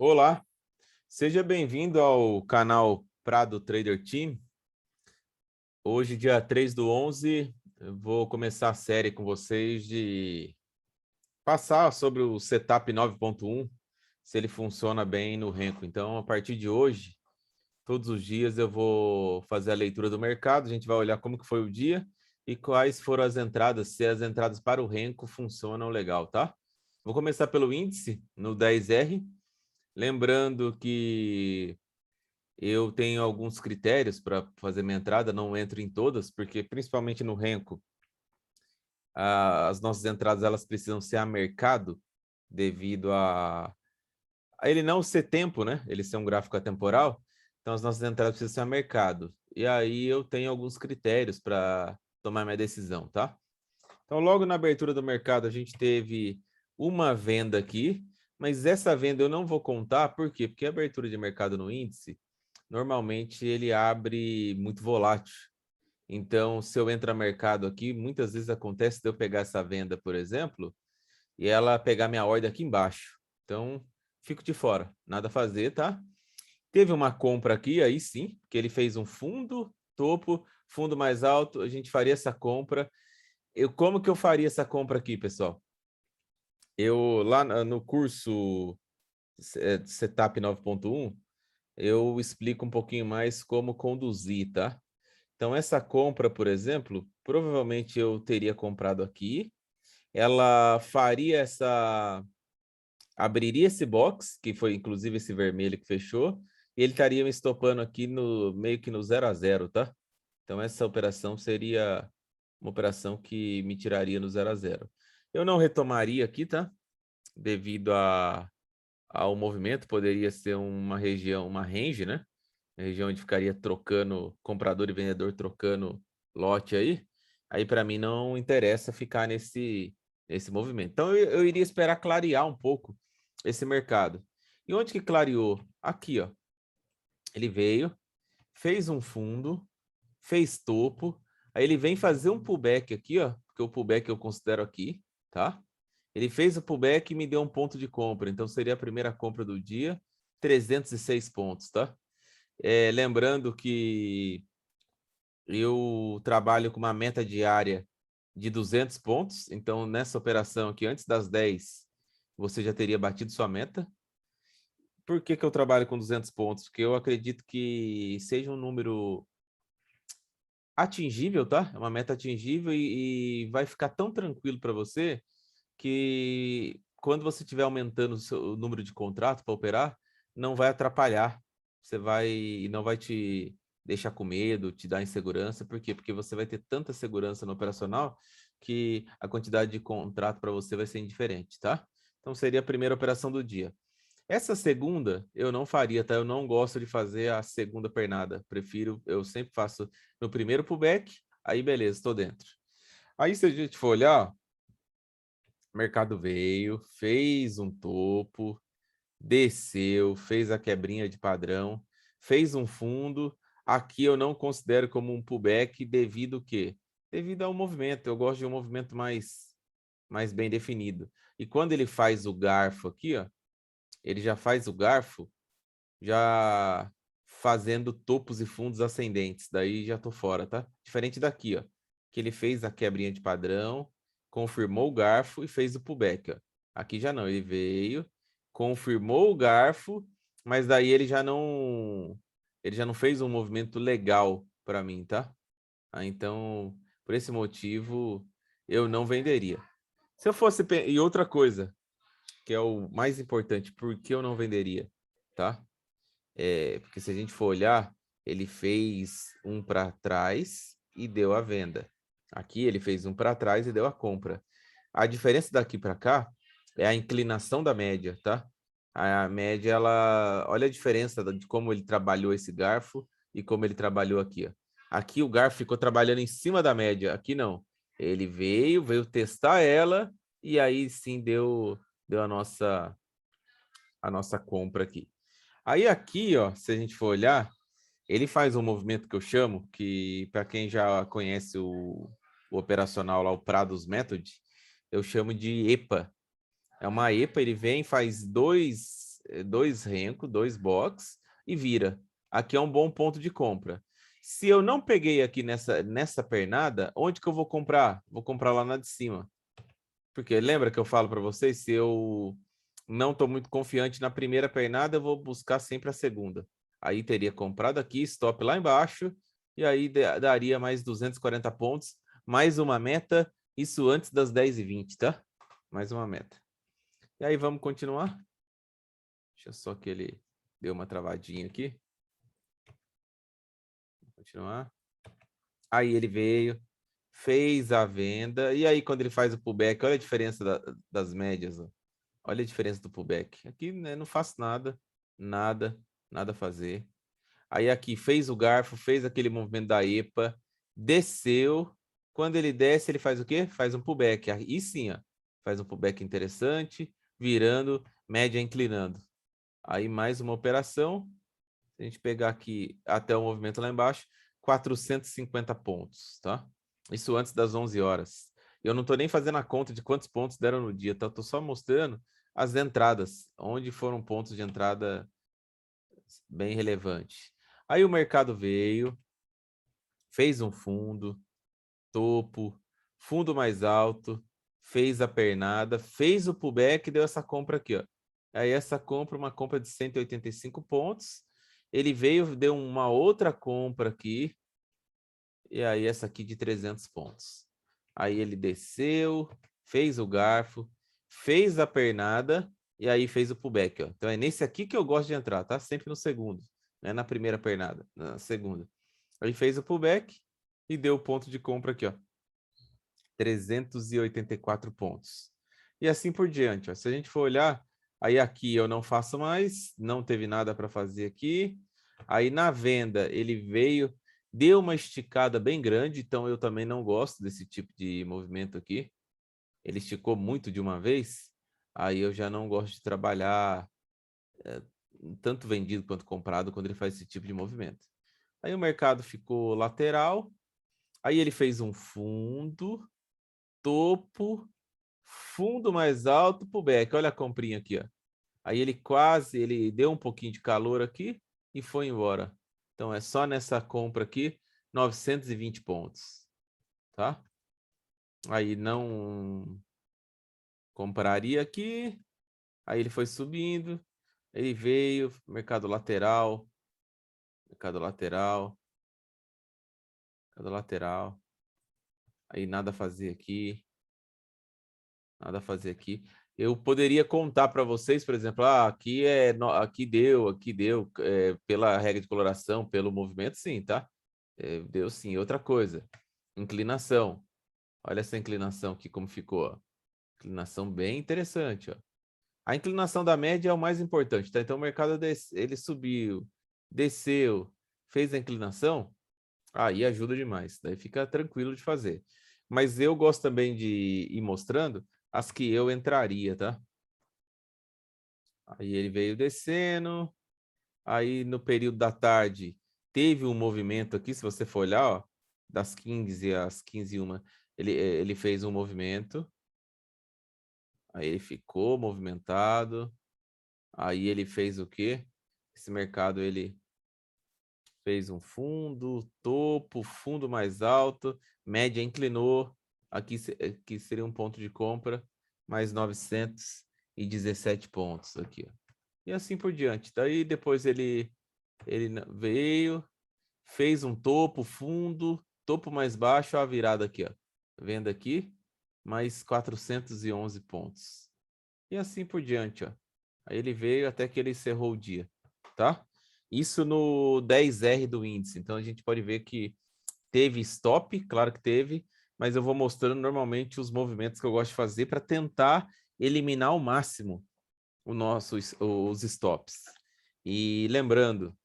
Olá, seja bem-vindo ao canal Prado Trader Team. Hoje, dia 3/11, eu vou começar a série com vocês de passar sobre o Setup 9.1, se ele funciona bem no Renko. Então, a partir de hoje, todos os dias eu vou fazer a leitura do mercado, a gente vai olhar como que foi o dia e quais foram as entradas, se as entradas para o Renko funcionam legal, tá? Vou começar pelo índice, no 10R. Lembrando que eu tenho alguns critérios para fazer minha entrada, não entro em todas, porque principalmente no Renko, as nossas entradas elas precisam ser a mercado, devido a ele não ser tempo, né? Ele ser um gráfico atemporal, então as nossas entradas precisam ser a mercado. E aí eu tenho alguns critérios para tomar minha decisão, tá? Então, logo na abertura do mercado, a gente teve uma venda aqui, mas essa venda eu não vou contar, por quê? Porque a abertura de mercado no índice, normalmente ele abre muito volátil. Então, se eu entrar no mercado aqui, muitas vezes acontece de eu pegar essa venda, por exemplo, e ela pegar minha ordem aqui embaixo. Então, fico de fora, nada a fazer, tá? Teve uma compra aqui, aí sim, que ele fez um fundo, topo, fundo mais alto, a gente faria essa compra. Como que eu faria essa compra aqui, pessoal? Eu, lá no curso Setup 9.1, eu explico um pouquinho mais como conduzir, tá? Então, essa compra, por exemplo, provavelmente eu teria comprado aqui. Ela faria abriria esse box, que foi inclusive esse vermelho que fechou, e ele estaria me estopando aqui no meio que no 0 a 0, tá? Então, essa operação seria uma operação que me tiraria no 0 a 0. Eu não retomaria aqui, tá? Devido ao movimento, poderia ser uma região, uma range, né? Região onde ficaria trocando, comprador e vendedor trocando lote aí. Aí para mim não interessa ficar nesse movimento. Então eu iria esperar clarear um pouco esse mercado. E onde que clareou? Aqui, ó. Ele veio, fez um fundo, fez topo, aí ele vem fazer um pullback aqui, ó, porque o pullback eu considero aqui, tá? Ele fez o pullback e me deu um ponto de compra, então seria a primeira compra do dia, 306 pontos, tá? Lembrando que eu trabalho com uma meta diária de 200 pontos, então nessa operação aqui, antes das 10, você já teria batido sua meta. Por que que eu trabalho com 200 pontos? Porque eu acredito que seja um número atingível, tá? É uma meta atingível e vai ficar tão tranquilo para você que quando você estiver aumentando o número de contratos para operar, não vai atrapalhar. Você não vai te deixar com medo, te dar insegurança. Por quê? Porque você vai ter tanta segurança no operacional que a quantidade de contrato para você vai ser indiferente, tá? Então seria a primeira operação do dia. Essa segunda eu não faria, tá? Eu não gosto de fazer a segunda pernada. Eu sempre faço no primeiro pullback, aí beleza, estou dentro. Aí se a gente for olhar, ó, o mercado veio, fez um topo, desceu, fez a quebrinha de padrão, fez um fundo. Aqui eu não considero como um pullback devido ao quê? Devido ao movimento. Eu gosto de um movimento mais bem definido. E quando ele faz o garfo aqui, ó, ele já faz o garfo já fazendo topos e fundos ascendentes. Daí já tô fora, tá? Diferente daqui, ó, que ele fez a quebrinha de padrão, confirmou o garfo e fez o pullback, ó. Aqui já não, ele veio, confirmou o garfo, mas daí ele já não fez um movimento legal para mim, tá? Então, por esse motivo, eu não venderia. Se eu fosse e outra coisa, que é o mais importante, por que eu não venderia, tá? Porque se a gente for olhar, ele fez um para trás e deu a venda. Aqui ele fez um para trás e deu a compra. A diferença daqui para cá é a inclinação da média, tá? A média, ela... Olha a diferença de como ele trabalhou esse garfo e como ele trabalhou aqui, ó. Aqui o garfo ficou trabalhando em cima da média, aqui não. Ele veio testar ela e aí sim deu a nossa compra aqui. Aí aqui, ó, se a gente for olhar, ele faz um movimento que eu chamo, que para quem já conhece o operacional lá, o Prados Method, eu chamo de EPA. É uma EPA, ele vem, faz dois renco, 2 box e vira. Aqui é um bom ponto de compra. Se eu não peguei aqui nessa pernada, onde que eu vou comprar? Vou comprar lá na de cima. Porque lembra que eu falo para vocês, se eu não estou muito confiante na primeira pernada, eu vou buscar sempre a segunda. Aí teria comprado aqui, stop lá embaixo, e aí daria mais 240 pontos, mais uma meta, isso antes das 10h20, tá? Mais uma meta. E aí vamos continuar? Deixa só que ele deu uma travadinha aqui. Vou continuar. Aí ele veio, fez a venda, e aí quando ele faz o pullback, olha a diferença das médias, ó. Olha a diferença do pullback. Aqui, né, não faço nada, nada a fazer. Aí aqui fez o garfo, fez aquele movimento da EPA, desceu. Quando ele desce, ele faz o quê? Faz um pullback. Aí sim, ó, faz um pullback interessante, virando, média inclinando. Aí mais uma operação. Se a gente pegar aqui até o movimento lá embaixo, 450 pontos, tá? Isso antes das 11 horas. Eu não estou nem fazendo a conta de quantos pontos deram no dia, tá? Estou só mostrando as entradas, onde foram pontos de entrada bem relevantes. Aí o mercado veio, fez um fundo, topo, fundo mais alto, fez a pernada, fez o pullback e deu essa compra aqui, ó. Aí essa compra, uma compra de 185 pontos. Ele veio, deu uma outra compra aqui. E aí essa aqui de 300 pontos. Aí ele desceu, fez o garfo, fez a pernada e aí fez o pullback, ó. Então é nesse aqui que eu gosto de entrar, tá? Sempre no segundo, não é na primeira pernada, na segunda. Aí fez o pullback e deu o ponto de compra aqui, ó. 384 pontos. E assim por diante, ó. Se a gente for olhar, aí aqui eu não faço mais, não teve nada para fazer aqui. Aí na venda ele veio, deu uma esticada bem grande, então eu também não gosto desse tipo de movimento aqui. Ele esticou muito de uma vez, aí eu já não gosto de trabalhar tanto vendido quanto comprado quando ele faz esse tipo de movimento. Aí o mercado ficou lateral, aí ele fez um fundo, topo, fundo mais alto, pullback. Olha a comprinha aqui, ó. Aí ele deu um pouquinho de calor aqui e foi embora. Então é só nessa compra aqui, 920 pontos, tá? Aí não compraria aqui, aí ele foi subindo, ele veio, mercado lateral, mercado lateral, mercado lateral, aí nada a fazer aqui, nada a fazer aqui. Eu poderia contar para vocês, por exemplo, aqui deu, pela regra de coloração, pelo movimento, sim, tá? Deu sim. Outra coisa, inclinação. Olha essa inclinação aqui como ficou, ó. Inclinação bem interessante, ó. A inclinação da média é o mais importante, tá? Então o mercado ele subiu, desceu, fez a inclinação, aí ajuda demais. Daí fica tranquilo de fazer. Mas eu gosto também de ir mostrando as que eu entraria, tá? Aí ele veio descendo, aí no período da tarde teve um movimento aqui, se você for olhar, ó, das 15 às 15h01, ele fez um movimento, aí ele ficou movimentado, aí ele fez o quê? Esse mercado ele fez um fundo, topo, fundo mais alto, média inclinou, aqui seria um ponto de compra, mais 917 pontos aqui, ó. E assim por diante. Daí depois ele veio, fez um topo, fundo, topo mais baixo, a virada aqui, ó. Venda aqui, mais 411 pontos. E assim por diante, ó. Aí ele veio até que ele encerrou o dia, tá? Isso no 10R do índice. Então a gente pode ver que teve stop, claro que teve, mas eu vou mostrando normalmente os movimentos que eu gosto de fazer para tentar eliminar ao máximo os stops. E lembrando,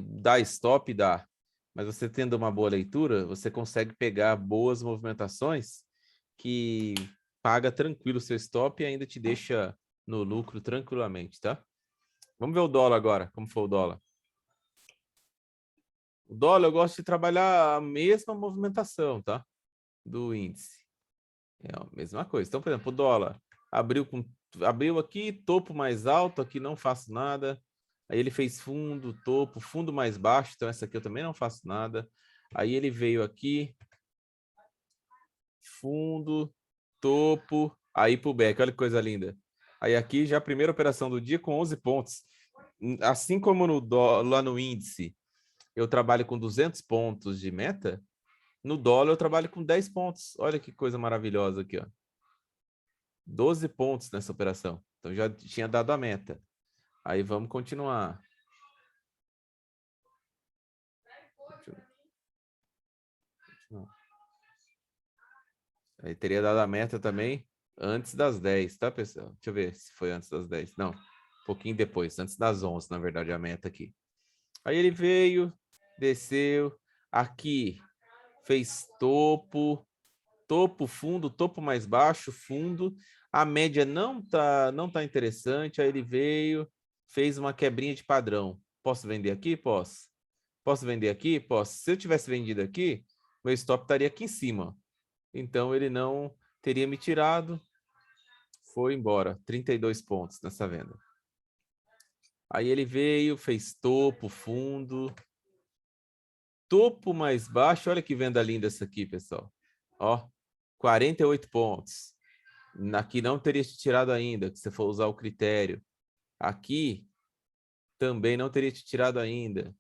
dá stop, dá. Mas você tendo uma boa leitura, você consegue pegar boas movimentações que paga tranquilo o seu stop e ainda te deixa no lucro tranquilamente, tá? Vamos ver o dólar agora, como foi o dólar. O dólar eu gosto de trabalhar a mesma movimentação, tá? Do índice. É a mesma coisa. Então, por exemplo, o dólar abriu com abriu aqui, topo mais alto, aqui não faço nada. Aí ele fez fundo, topo, fundo mais baixo, então essa aqui eu também não faço nada. Aí ele veio aqui, fundo, topo, aí pro back, olha que coisa linda. Aí aqui já a primeira operação do dia com 11 pontos. Assim como lá no índice, eu trabalho com 200 pontos de meta, no dólar eu trabalho com 10 pontos. Olha que coisa maravilhosa aqui, ó. 12 pontos nessa operação. Então já tinha dado a meta. Aí vamos continuar. Aí teria dado a meta também antes das 10, tá, pessoal? Deixa eu ver se foi antes das 10. Não, um pouquinho depois, antes das 11, na verdade, a meta aqui. Aí ele veio, desceu, aqui fez topo, topo, fundo, topo mais baixo, fundo. A média não tá interessante, aí ele veio, fez uma quebrinha de padrão. Posso vender aqui? Posso. Posso vender aqui? Posso. Se eu tivesse vendido aqui, meu stop estaria aqui em cima. Então ele não teria me tirado, foi embora, 32 pontos nessa venda. Aí ele veio, fez topo, fundo, topo mais baixo, olha que venda linda essa aqui, pessoal. Ó, 48 pontos. Aqui não teria te tirado ainda, se você for usar o critério. Aqui também não teria te tirado ainda.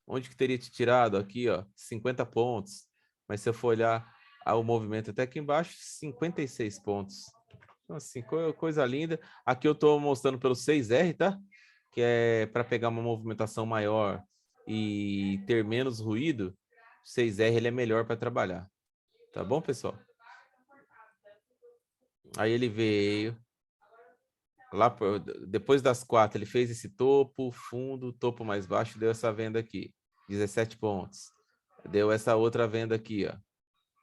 Onde que teria te tirado? Aqui, ó, 50 pontos. Mas se eu for olhar o movimento até aqui embaixo, 56 pontos. Então, assim, coisa linda. Aqui eu estou mostrando pelo 6R, tá? Que é para pegar uma movimentação maior e ter menos ruído. O 6R ele é melhor para trabalhar. Tá bom, pessoal? Aí ele veio. Lá depois das 4, ele fez esse topo, fundo, topo mais baixo, deu essa venda aqui. 17 pontos. Deu essa outra venda aqui, ó.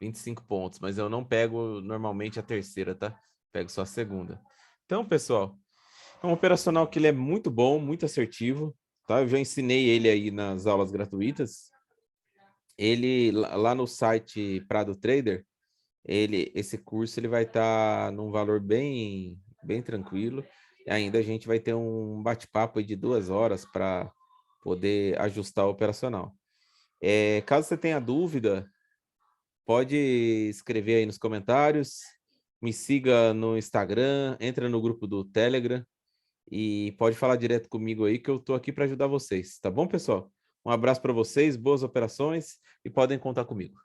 25 pontos. Mas eu não pego normalmente a terceira, tá? Pego só a segunda. Então, pessoal, é um operacional que ele é muito bom, muito assertivo, tá? Eu já ensinei ele aí nas aulas gratuitas. Ele, lá no site Prado Trader, esse curso ele vai estar num valor bem tranquilo. E ainda a gente vai ter um bate-papo de 2 horas para poder ajustar o operacional. Caso você tenha dúvida, pode escrever aí nos comentários, me siga no Instagram, entra no grupo do Telegram e pode falar direto comigo aí que eu estou aqui para ajudar vocês, tá bom, pessoal? Um abraço para vocês, boas operações e podem contar comigo.